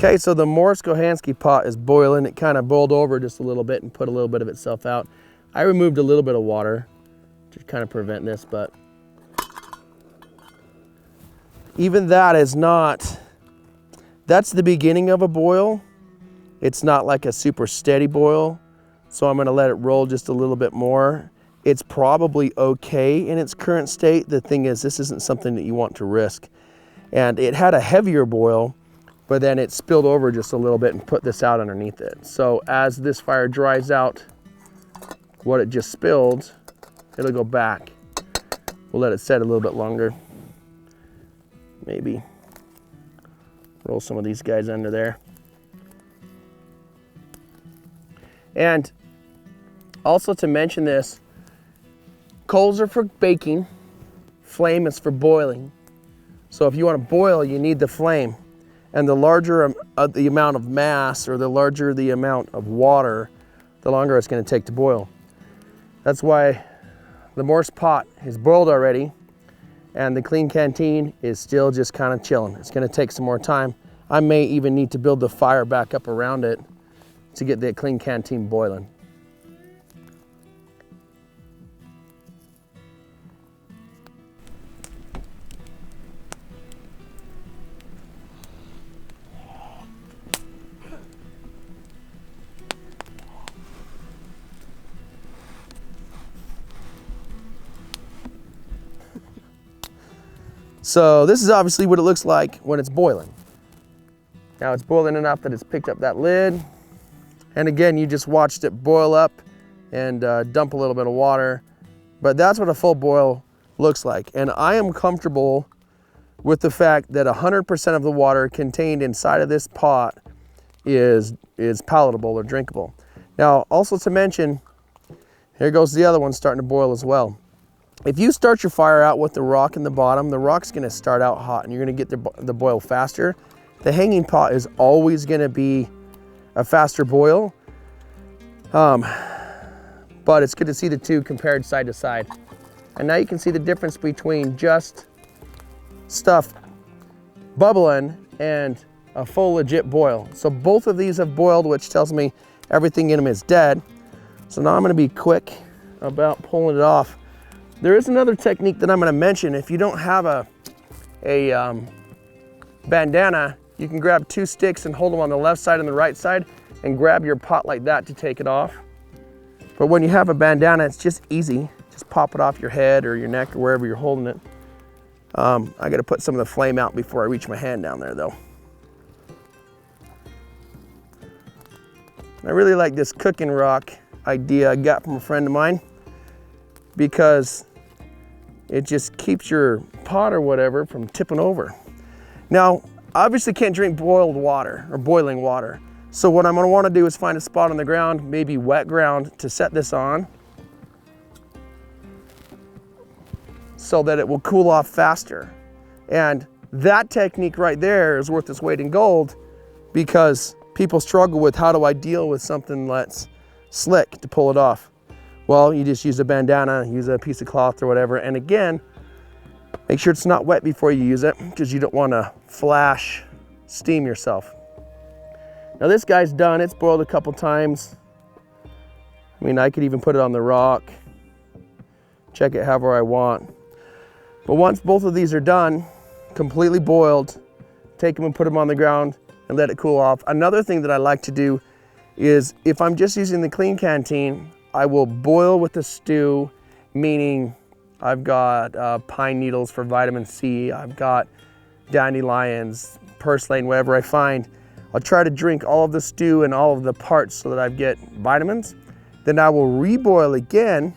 Okay, so the Mors Kochanski pot is boiling. It kind of boiled over just a little bit and put a little bit of itself out. I removed a little bit of water to kind of prevent this, but even that is not, that's the beginning of a boil. It's not like a super steady boil, so I'm gonna let it roll just a little bit more. It's probably okay in its current state. The thing is, this isn't something that you want to risk. And it had a heavier boil, but then it spilled over just a little bit and put this out underneath it. So as this fire dries out what it just spilled, it'll go back. We'll let it set a little bit longer. Maybe roll some of these guys under there. And also to mention this, coals are for baking, flame is for boiling. So if you want to boil, you need the flame. And the larger the amount of mass, or the larger the amount of water, the longer it's going to take to boil. That's why the Mors pot is boiled already, and the clean canteen is still just kind of chilling. It's going to take some more time. I may even need to build the fire back up around it to get the clean canteen boiling. So this is obviously what it looks like when it's boiling. Now it's boiling enough that it's picked up that lid. And again, you just watched it boil up and dump a little bit of water. But that's what a full boil looks like. And I am comfortable with the fact that 100% of the water contained inside of this pot is palatable or drinkable. Now, also to mention, here goes the other one starting to boil as well. If you start your fire out with the rock in the bottom, the rock's gonna start out hot and you're gonna get the boil faster. The hanging pot is always gonna be a faster boil. But it's good to see the two compared side to side. And now you can see the difference between just stuff bubbling and a full legit boil. So both of these have boiled, which tells me everything in them is dead. So now I'm gonna be quick about pulling it off. There is another technique that I'm gonna mention. If you don't have a bandana, you can grab two sticks and hold them on the left side and the right side and grab your pot like that to take it off. But when you have a bandana, it's just easy. Just pop it off your head or your neck or wherever you're holding it. I gotta put some of the flame out before I reach my hand down there though. I really like this cooking rock idea I got from a friend of mine, because it just keeps your pot or whatever from tipping over. Now, obviously can't drink boiled water or boiling water. So what I'm gonna wanna do is find a spot on the ground, maybe wet ground, to set this on so that it will cool off faster. And that technique right there is worth its weight in gold, because people struggle with, how do I deal with something that's slick to pull it off? Well, you just use a bandana, use a piece of cloth or whatever. And again, make sure it's not wet before you use it, because you don't want to flash steam yourself. Now this guy's done, it's boiled a couple times. I mean, I could even put it on the rock, check it however I want. But once both of these are done, completely boiled, take them and put them on the ground and let it cool off. Another thing that I like to do is, if I'm just using the clean canteen, I will boil with the stew, meaning I've got pine needles for vitamin C, I've got dandelions, purslane, whatever I find. I'll try to drink all of the stew and all of the parts so that I get vitamins. Then I will reboil again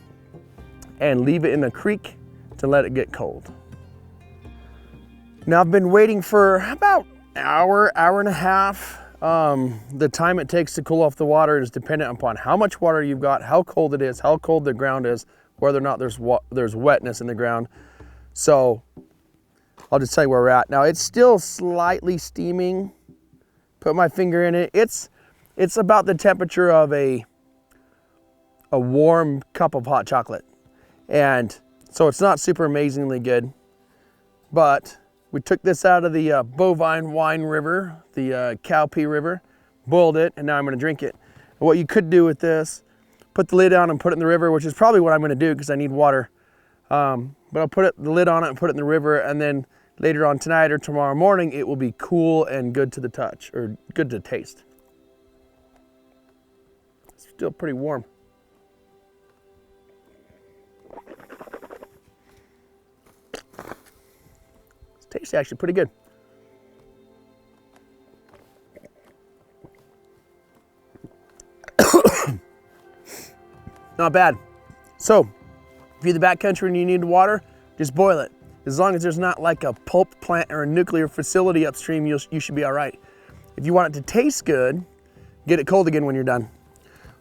and leave it in the creek to let it get cold. Now I've been waiting for about an hour, hour and a half. The time it takes to cool off the water is dependent upon how much water you've got, how cold it is, how cold the ground is, whether or not there's wetness in the ground. So I'll just tell you where we're at. Now it's still slightly steaming. Put my finger in it. It's about the temperature of a warm cup of hot chocolate. And so it's not super amazingly good, but We took this out of the bovine wine river, the cowpea river, boiled it, and now I'm gonna drink it. And what you could do with this, put the lid on and put it in the river, which is probably what I'm gonna do because I need water. But I'll put the lid on it and put it in the river, and then later on tonight or tomorrow morning, it will be cool and good to the touch, or good to taste. It's still pretty warm. It tastes actually pretty good. Not bad. So, if you're in the backcountry and you need water, just boil it. As long as there's not like a pulp plant or a nuclear facility upstream, you should be all right. If you want it to taste good, get it cold again when you're done,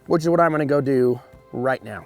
which is what I'm gonna go do right now.